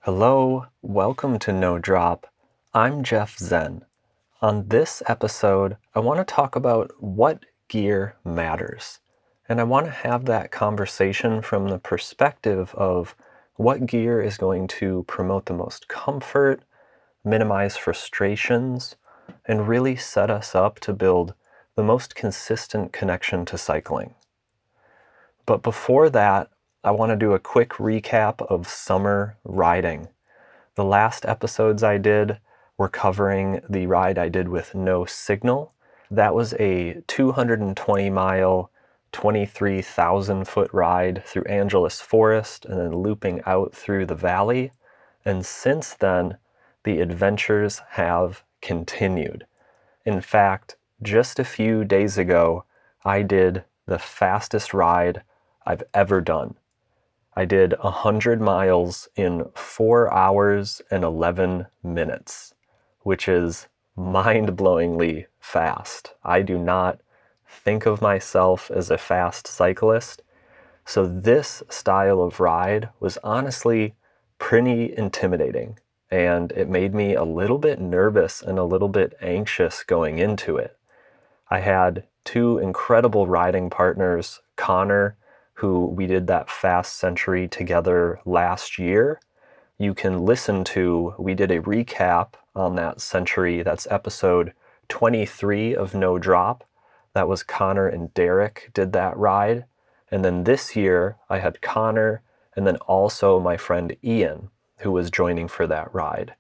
Hello, welcome to No Drop. I'm Jeff Zen. On this episode, I want to talk about what gear matters. And I want to have that conversation from the perspective of what gear is going to promote the most comfort, minimize frustrations, and really set us up to build the most consistent connection to cycling. But before that, I want to do a quick recap of summer riding. The last episodes I did were covering the ride I did with No Signal. That was a 220 mile, 23,000 foot ride through Angeles Forest and then looping out through the valley. And since then, the adventures have continued. In fact, just a few days ago, I did the fastest ride I've ever done. I did 100 miles in 4 hours and 11 minutes, which is mind-blowingly fast. I do not think of myself as a fast cyclist, so this style of ride was honestly pretty intimidating, and it made me a little bit nervous and a little bit anxious going into it. I had two incredible riding partners, Connor, who we did that fast century together last year. You can listen to, we did a recap on that century. That's episode 23 of No Drop. That was Connor and Derek did that ride. And then this year I had Connor and then also my friend Ian, who was joining for that ride.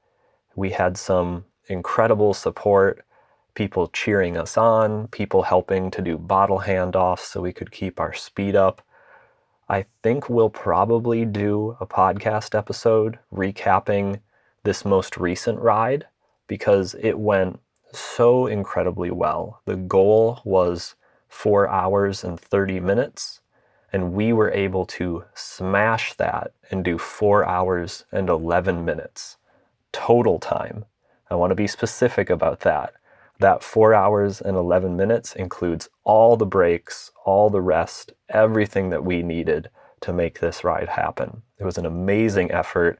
We had some incredible support, people cheering us on, people helping to do bottle handoffs so we could keep our speed up. I think we'll probably do a podcast episode recapping this most recent ride because it went so incredibly well. The goal was 4 hours and 30 minutes, and we were able to smash that and do 4 hours and 11 minutes total time. I want to be specific about that. That 4 hours and 11 minutes includes all the breaks, all the rest, everything that we needed to make this ride happen. It was an amazing effort.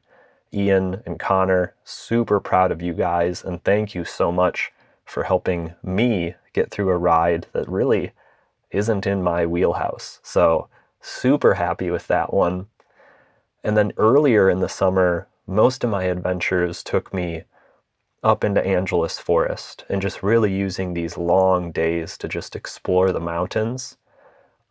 Ian and Connor, super proud of you guys, and thank you so much for helping me get through a ride that really isn't in my wheelhouse. So super happy with that one. And then earlier in the summer, most of my adventures took me up into Angeles Forest and just really using these long days to just explore the mountains.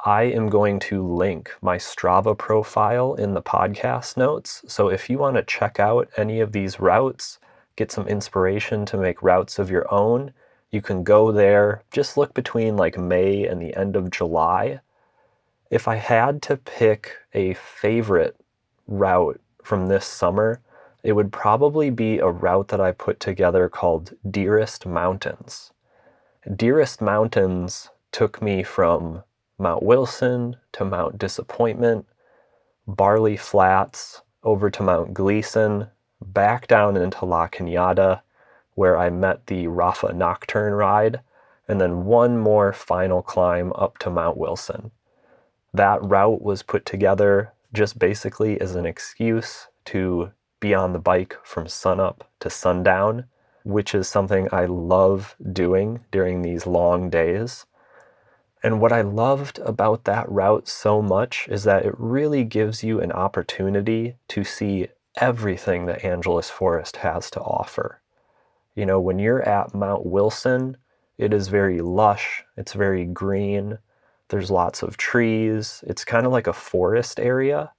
I am going to link my Strava profile in the podcast notes. So if you want to check out any of these routes, get some inspiration to make routes of your own, you can go there. Just look between like May and the end of July. If I had to pick a favorite route from this summer, it would probably be a route that I put together called Dearest Mountains. Dearest Mountains took me from Mount Wilson to Mount Disappointment, Barley Flats, over to Mount Gleason, back down into La Cañada, where I met the Rafa Nocturne ride, and then one more final climb up to Mount Wilson. That route was put together just basically as an excuse to be on the bike from sunup to sundown, which is something I love doing during these long days. And what I loved about that route so much is that it really gives you an opportunity to see everything that Angeles Forest has to offer. You know, when you're at Mount Wilson, it is very lush, it's very green, there's lots of trees, it's kind of like a forest area.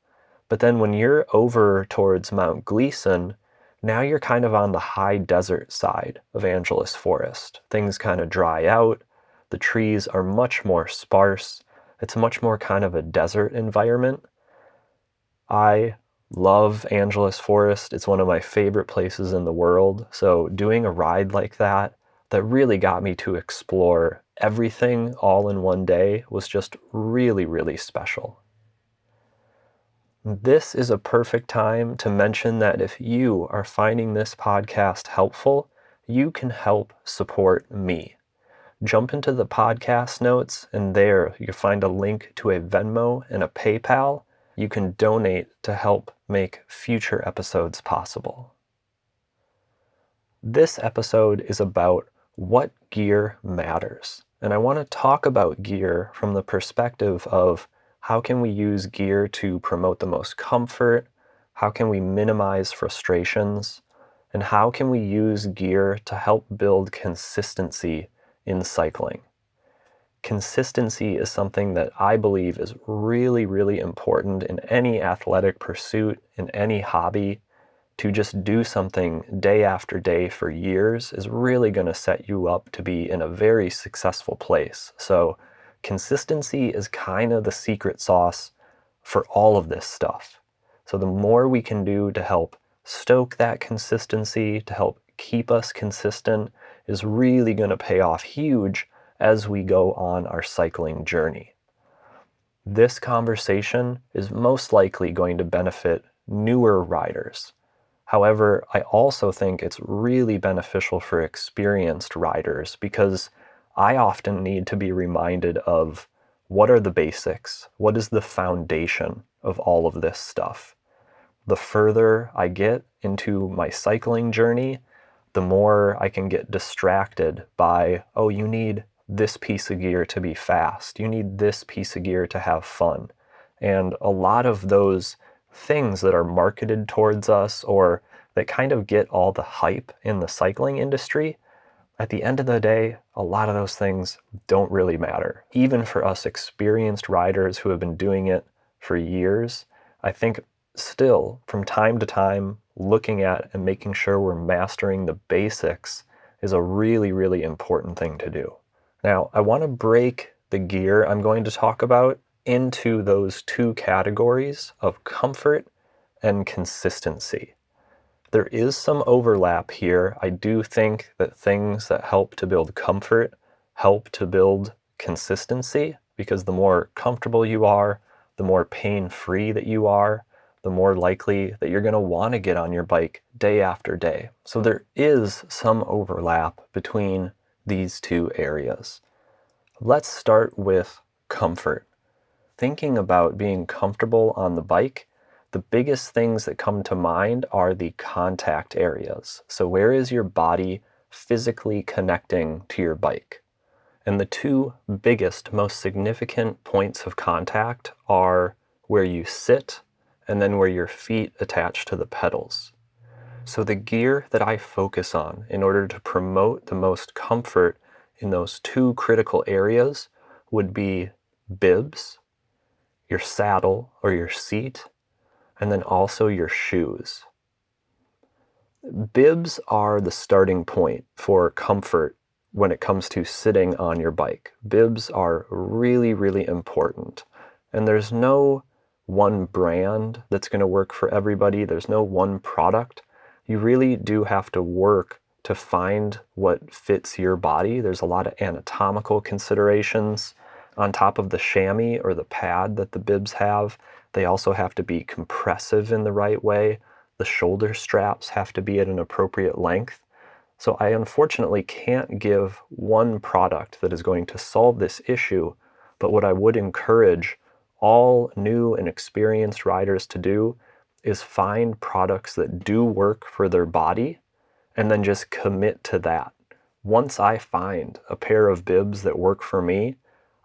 But then when you're over towards Mount Gleason, now you're kind of on the high desert side of Angeles Forest. Things kind of dry out. The trees are much more sparse. It's much more kind of a desert environment. I love Angeles Forest. It's one of my favorite places in the world. So doing a ride like that really got me to explore everything all in one day was just really, really special. This is a perfect time to mention that if you are finding this podcast helpful, you can help support me. Jump into the podcast notes and there you'll find a link to a Venmo and a PayPal. you can donate to help make future episodes possible. This episode is about what gear matters. And I want to talk about gear from the perspective of how can we use gear to promote the most comfort, how can we minimize frustrations, and how can we use gear to help build consistency in cycling. Consistency is something that I believe is really, really important in any athletic pursuit, in any hobby. To just do something day after day for years is really going to set you up to be in a very successful place. So consistency is kind of the secret sauce for all of this stuff. So the more we can do to help stoke that consistency, to help keep us consistent, is really going to pay off huge as we go on our cycling journey. This conversation is most likely going to benefit newer riders. However, I also think it's really beneficial for experienced riders because I often need to be reminded of what are the basics, what is the foundation of all of this stuff. The further I get into my cycling journey, the more I can get distracted by, oh, you need this piece of gear to be fast. You need this piece of gear to have fun. And a lot of those things that are marketed towards us or that kind of get all the hype in the cycling industry, at the end of the day, a lot of those things don't really matter. Even for us experienced riders who have been doing it for years, I think still from time to time, looking at and making sure we're mastering the basics is a really, really important thing to do. Now, I want to break the gear I'm going to talk about into those two categories of comfort and consistency. There is some overlap here. I do think that things that help to build comfort help to build consistency, because the more comfortable you are, the more pain-free that you are, the more likely that you're going to want to get on your bike day after day. So there is some overlap between these two areas. Let's start with comfort. Thinking about being comfortable on the bike, the biggest things that come to mind are the contact areas. So where is your body physically connecting to your bike? And the two biggest, most significant points of contact are where you sit and then where your feet attach to the pedals. So the gear that I focus on in order to promote the most comfort in those two critical areas would be bibs, your saddle or your seat, and then also your shoes. Bibs are the starting point for comfort when it comes to sitting on your bike. Bibs are really, really important. And there's no one brand that's going to work for everybody. There's no one product. You really do have to work to find what fits your body. There's a lot of anatomical considerations on top of the chamois or the pad that the bibs have. They also have to be compressive in the right way. The shoulder straps have to be at an appropriate length. So I unfortunately can't give one product that is going to solve this issue, but what I would encourage all new and experienced riders to do is find products that do work for their body and then just commit to that. Once I find a pair of bibs that work for me,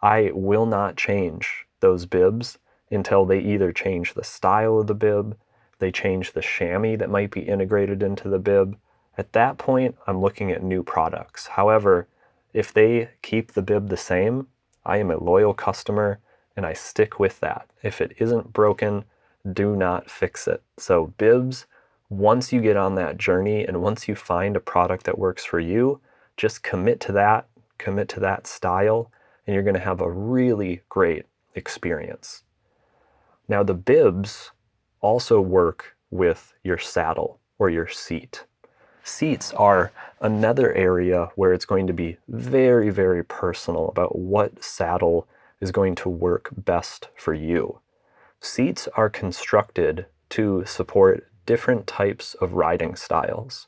I will not change those bibs until they either change the style of the bib, they change the chamois that might be integrated into the bib. At that point, I'm looking at new products. However, if they keep the bib the same, I am a loyal customer and I stick with that. If it isn't broken, do not fix it. So bibs, once you get on that journey and once you find a product that works for you, just commit to that style, and you're going to have a really great experience. Now the bibs also work with your saddle or your seat. Seats are another area where it's going to be very, very personal about what saddle is going to work best for you. Seats are constructed to support different types of riding styles.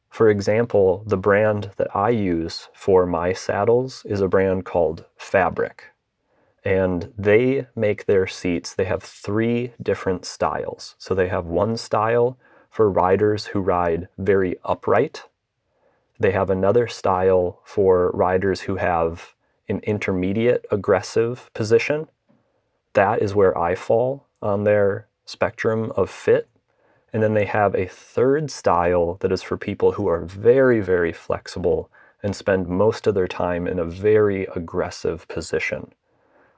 For example, the brand that I use for my saddles is a brand called Fabric. and they make their seats, they have 3 different styles. So they have one style for riders who ride very upright. They have another style for riders who have an intermediate aggressive position. That is where I fall on their spectrum of fit. And then they have a third style that is for people who are very, very flexible and spend most of their time in a very aggressive position.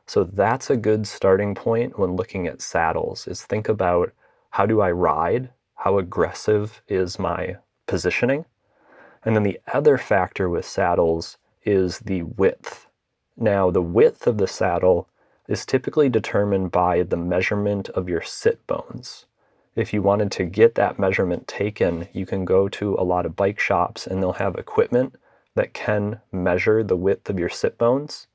So that's a good starting point when looking at saddles, is think about, how do I ride? How aggressive is my positioning? And then the other factor with saddles is the width. Now, the width of the saddle is typically determined by the measurement of your sit bones. If you wanted to get that measurement taken, you can go to a lot of bike shops and they'll have equipment that can measure the width of your sit bones.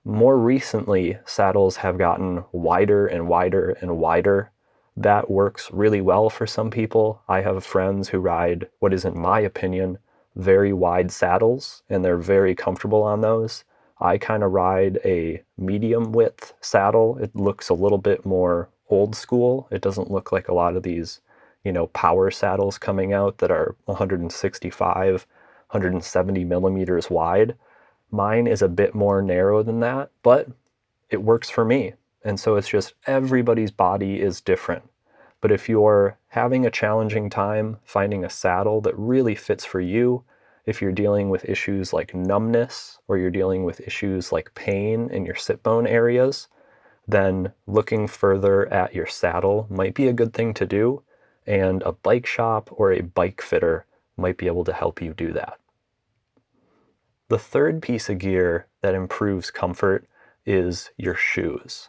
More recently, saddles have gotten wider and wider and wider. That works really well for some people. I have friends who ride what is, in my opinion, very wide saddles, and they're very comfortable on those. I kind of ride a medium width saddle. It looks a little bit more old school. It doesn't look like a lot of these, power saddles coming out that are 165, 170 millimeters wide. Mine is a bit more narrow than that, but it works for me. And so it's just, everybody's body is different. But if you're having a challenging time finding a saddle that really fits for you, if you're dealing with issues like numbness, or you're dealing with issues like pain in your sit bone areas, then looking further at your saddle might be a good thing to do. And a bike shop or a bike fitter might be able to help you do that. The third piece of gear that improves comfort is your shoes.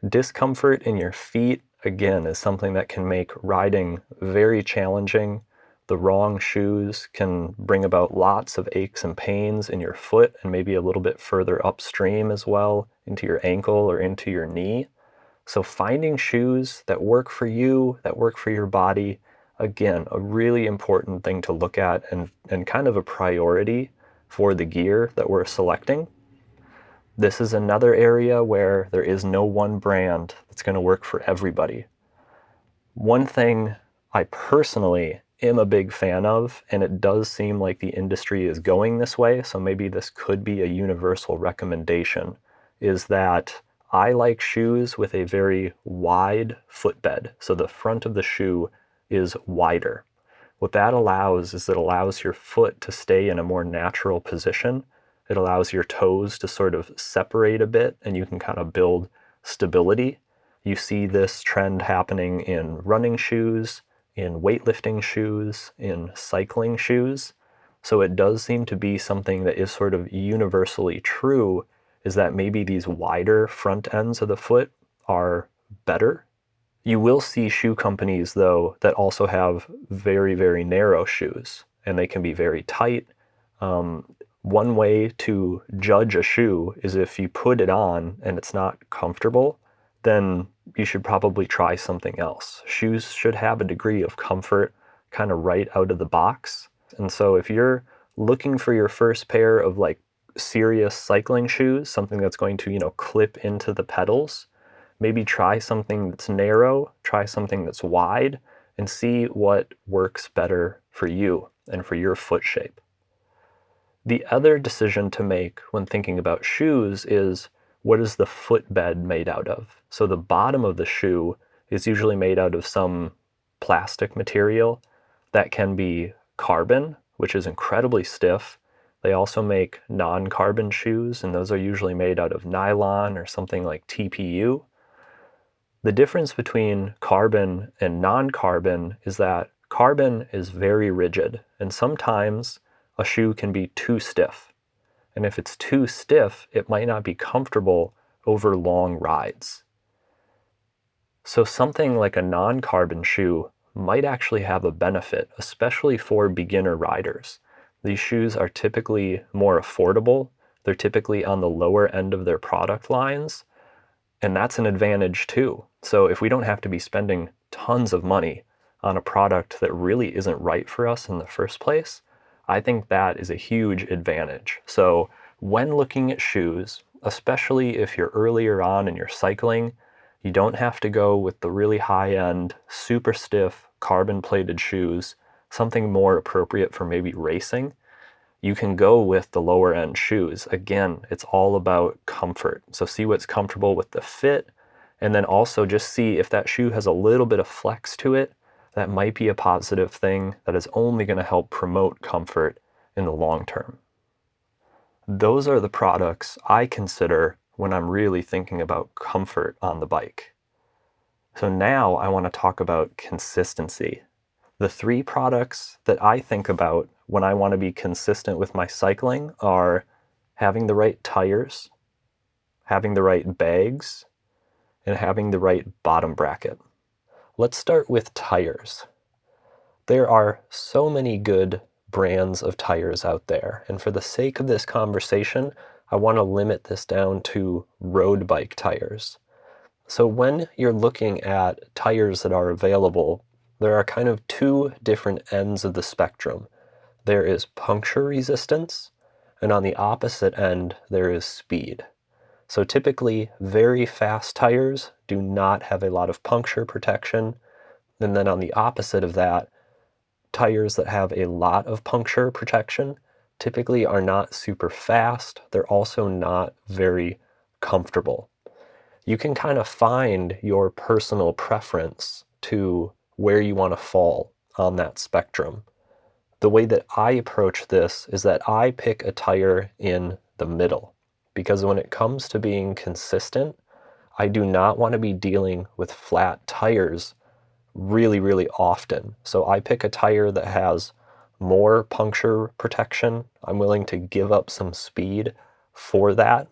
Discomfort in your feet, again, is something that can make riding very challenging. The wrong shoes can bring about lots of aches and pains in your foot, and maybe a little bit further upstream as well, into your ankle or into your knee. So finding shoes that work for you, that work for your body, again, a really important thing to look at, and kind of a priority for the gear that we're selecting. This is another area where there is no one brand that's going to work for everybody. One thing I personally am a big fan of, and it does seem like the industry is going this way, so maybe this could be a universal recommendation, is that I like shoes with a very wide footbed. So the front of the shoe is wider. What that allows is it allows your foot to stay in a more natural position. It allows your toes to sort of separate a bit, and you can kind of build stability. You see this trend happening in running shoes, in weightlifting shoes, in cycling shoes. So it does seem to be something that is sort of universally true, is that maybe these wider front ends of the foot are better. You will see shoe companies, though, that also have very, very narrow shoes, and they can be very tight. One way to judge a shoe is if you put it on and it's not comfortable, then you should probably try something else. Shoes should have a degree of comfort kind of right out of the box. And so if you're looking for your first pair of like serious cycling shoes, something that's going to, clip into the pedals, maybe try something that's narrow, try something that's wide, and see what works better for you and for your foot shape. The other decision to make when thinking about shoes is, what is the footbed made out of? So the bottom of the shoe is usually made out of some plastic material that can be carbon, which is incredibly stiff. They also make non-carbon shoes, and those are usually made out of nylon or something like TPU. The difference between carbon and non-carbon is that carbon is very rigid, and sometimes a shoe can be too stiff. And if it's too stiff, it might not be comfortable over long rides. So something like a non-carbon shoe might actually have a benefit, especially for beginner riders. These shoes are typically more affordable. They're typically on the lower end of their product lines, and that's an advantage too. So if we don't have to be spending tons of money on a product that really isn't right for us in the first place, I think that is a huge advantage. So when looking at shoes, especially if you're earlier on in your cycling. You don't have to go with the really high-end, super stiff, carbon-plated shoes, something more appropriate for maybe racing. You can go with the lower-end shoes. Again, it's all about comfort. So see what's comfortable with the fit, and then also just see if that shoe has a little bit of flex to it. That might be a positive thing that is only going to help promote comfort in the long term. Those are the products I consider when I'm really thinking about comfort on the bike. So now I want to talk about consistency. The three products that I think about when I want to be consistent with my cycling are having the right tires, having the right bags, and having the right bottom bracket. Let's start with tires. There are so many good brands of tires out there, and for the sake of this conversation, I want to limit this down to road bike tires. So when you're looking at tires that are available, there are kind of two different ends of the spectrum. There is puncture resistance, and on the opposite end, there is speed. So typically, very fast tires do not have a lot of puncture protection, and then on the opposite of that, tires that have a lot of puncture protection typically are not super fast. They're also not very comfortable. You can kind of find your personal preference to where you want to fall on that spectrum. The way that I approach this is that I pick a tire in the middle, because when it comes to being consistent, I do not want to be dealing with flat tires really, really often. So I pick a tire that has more puncture protection. I'm willing to give up some speed for that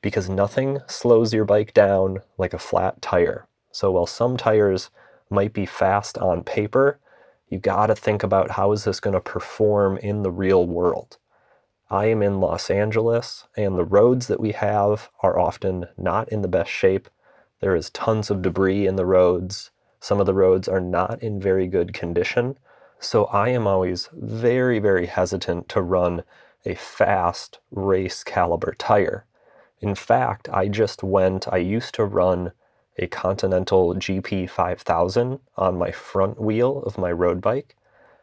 because nothing slows your bike down like a flat tire. So while some tires might be fast on paper, you got to think about how is this going to perform in the real world. I am in Los Angeles, and the roads that we have are often not in the best shape. There is tons of debris in the roads. Some of the roads are not in very good condition. So I am always very, very hesitant to run a fast race caliber tire. In fact, I used to run a Continental GP 5000 on my front wheel of my road bike,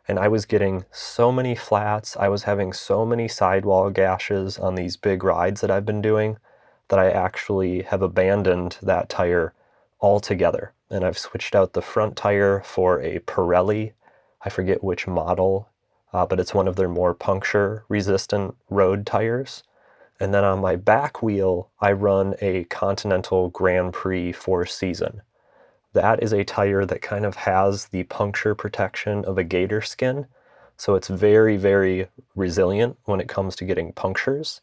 and I was getting so many flats. I was having so many sidewall gashes on these big rides that I've been doing that I actually have abandoned that tire altogether. And I've switched out the front tire for a Pirelli. I forget which model, but it's one of their more puncture resistant road tires. And then on my back wheel, I run a Continental Grand Prix 4Season. That is a tire that kind of has the puncture protection of a gator skin. So it's very, very resilient when it comes to getting punctures.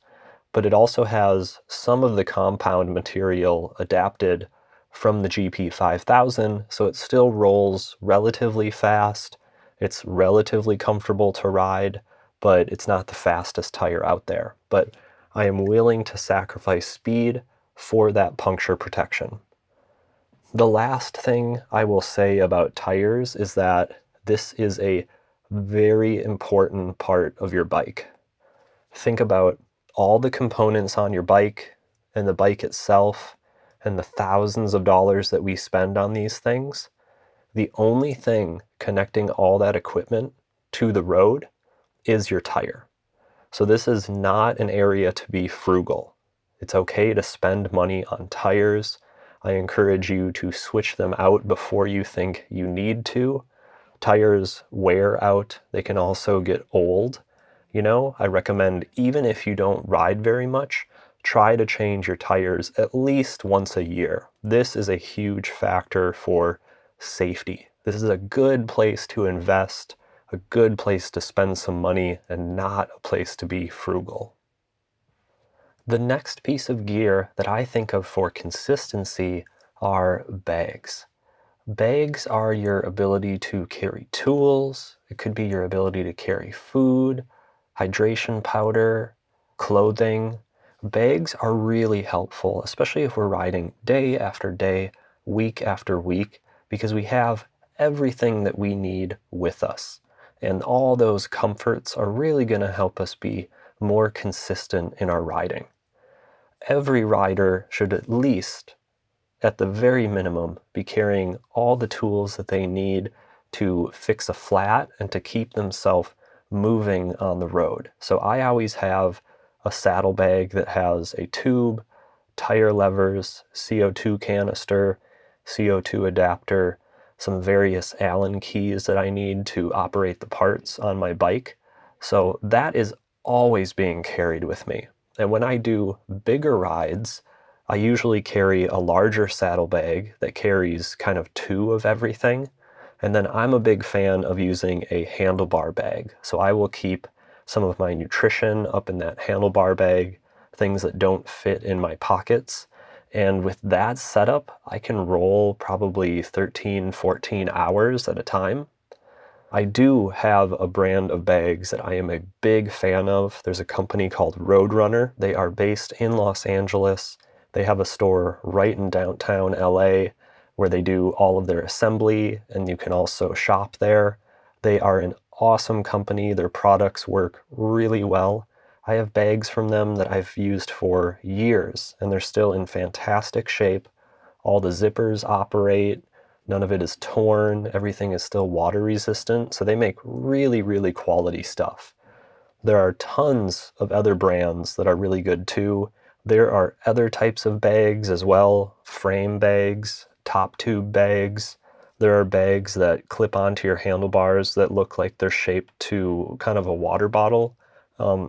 But it also has some of the compound material adapted from the GP 5000, so it still rolls relatively fast. It's relatively comfortable to ride, but it's not the fastest tire out there. But I am willing to sacrifice speed for that puncture protection. The last thing I will say about tires is that this is a very important part of your bike. Think about all the components on your bike and the bike itself and the thousands of dollars that we spend on these things. The only thing connecting all that equipment to the road is your tire. So this is not an area to be frugal. It's okay to spend money on tires. I encourage you to switch them out before you think you need to. Tires wear out. They can also get old. I recommend, even if you don't ride very much, try to change your tires at least once a year. This is a huge factor for safety. This is a good place to invest, a good place to spend some money, and not a place to be frugal. The next piece of gear that I think of for consistency are bags. Bags are your ability to carry tools. It could be your ability to carry food, hydration powder, clothing. Bags are really helpful, especially if we're riding day after day, week after week, because we have everything that we need with us. And all those comforts are really going to help us be more consistent in our riding. every rider should at least, at the very minimum, be carrying all the tools that they need to fix a flat and to keep themselves moving on the road. So I always have a saddlebag that has a tube, tire levers, CO2 canister, CO2 adapter, some various Allen keys that I need to operate the parts on my bike. So that is always being carried with me. And when I do bigger rides, I usually carry a larger saddlebag that carries kind of two of everything. And then I'm a big fan of using a handlebar bag. So I will keep some of my nutrition up in that handlebar bag, things that don't fit in my pockets. And with that setup, I can roll probably 13, 14 hours at a time. I do have a brand of bags that I am a big fan of. There's a company called Roadrunner. They are based in Los Angeles. They have a store right in downtown LA where they do all of their assembly, and you can also shop there. They are an awesome company. Their products work really well. I have bags from them that I've used for years, and they're still in fantastic shape. All the zippers operate. None of it is torn. Everything is still water resistant. So they make really, really quality stuff. There are tons of other brands that are really good too. There are other types of bags as well, frame bags, top tube bags. There are bags that clip onto your handlebars that look like they're shaped to kind of a water bottle.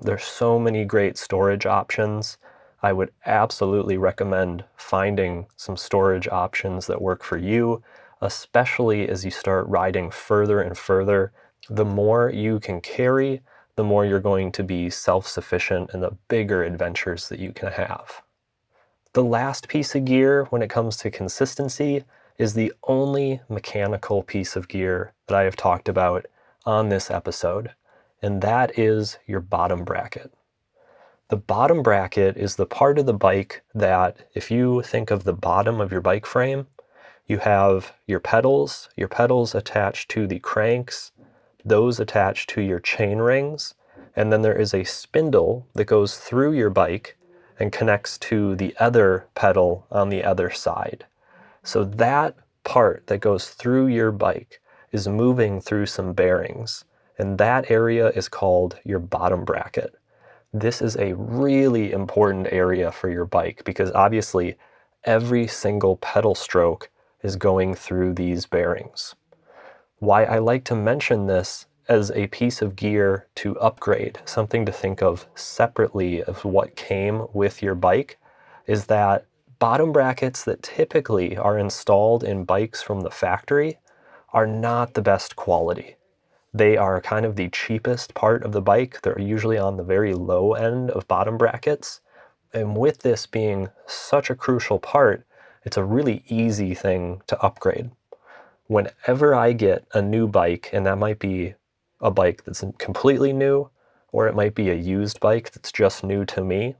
There's so many great storage options. I would absolutely recommend finding some storage options that work for you, especially as you start riding further and further. The more you can carry, the more you're going to be self-sufficient and the bigger adventures that you can have. The last piece of gear when it comes to consistency is the only mechanical piece of gear that I have talked about on this episode, and that is your bottom bracket. The bottom bracket is the part of the bike that, if you think of the bottom of your bike frame, you have your pedals attached to the cranks, those attached to your chain rings, and then there is a spindle that goes through your bike and connects to the other pedal on the other side. So that part that goes through your bike is moving through some bearings, and that area is called your bottom bracket. This is a really important area for your bike because obviously every single pedal stroke is going through these bearings. Why I like to mention this as a piece of gear to upgrade, something to think of separately of what came with your bike, is that bottom brackets that typically are installed in bikes from the factory are not the best quality. They are kind of the cheapest part of the bike. They're usually on the very low end of bottom brackets. And with this being such a crucial part, it's a really easy thing to upgrade. Whenever I get a new bike, and that might be a bike that's completely new, or it might be a used bike that's just new to me,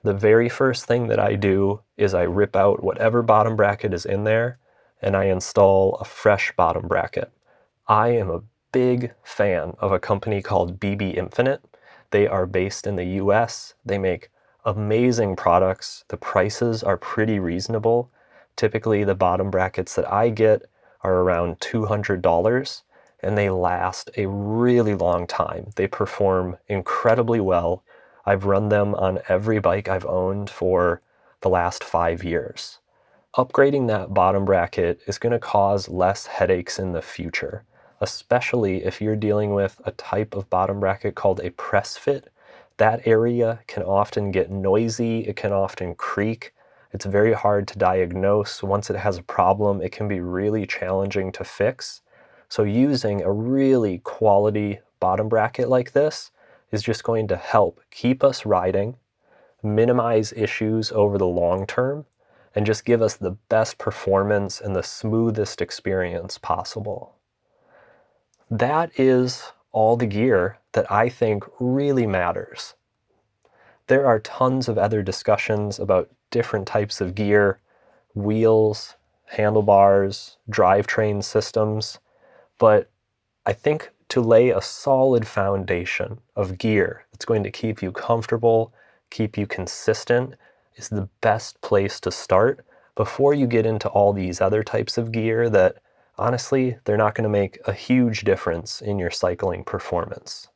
the very first thing that I do is I rip out whatever bottom bracket is in there, and I install a fresh bottom bracket. I am a big fan of a company called BB Infinite. They are based in the US. They make amazing products. The prices are pretty reasonable. Typically, the bottom brackets that I get are around $200, and they last a really long time. They perform incredibly well. I've run them on every bike I've owned for the last 5 years. Upgrading that bottom bracket is going to cause less headaches in the future, especially if you're dealing with a type of bottom bracket called a press fit. That area can often get noisy, it can often creak. It's very hard to diagnose. Once it has a problem, it can be really challenging to fix. So using a really quality bottom bracket like this is just going to help keep us riding, minimize issues over the long term, and just give us the best performance and the smoothest experience possible. That is all the gear that I think really matters. There are tons of other discussions about different types of gear, wheels, handlebars, drivetrain systems, but I think to lay a solid foundation of gear that's going to keep you comfortable, keep you consistent, is the best place to start before you get into all these other types of gear that honestly, they're not going to make a huge difference in your cycling performance.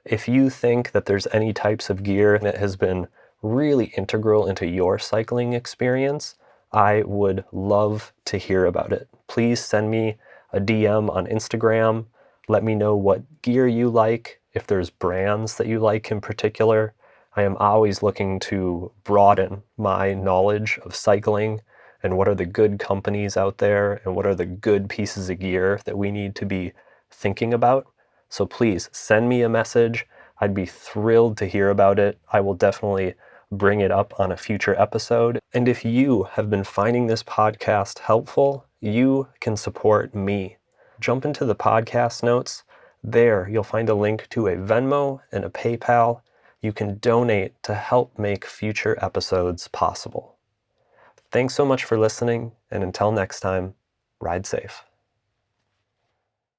If you think that there's any types of gear that has been really integral into your cycling experience, I would love to hear about it. Please send me a DM on Instagram. Let me know what gear you like, if there's brands that you like in particular. I am always looking to broaden my knowledge of cycling and what are the good companies out there and what are the good pieces of gear that we need to be thinking about. So please send me a message. I'd be thrilled to hear about it. I will definitely bring it up on a future episode. And if you have been finding this podcast helpful, you can support me. Jump into the podcast notes. There, you'll find a link to a Venmo and a PayPal. You can donate to help make future episodes possible. Thanks so much for listening, and until next time, ride safe.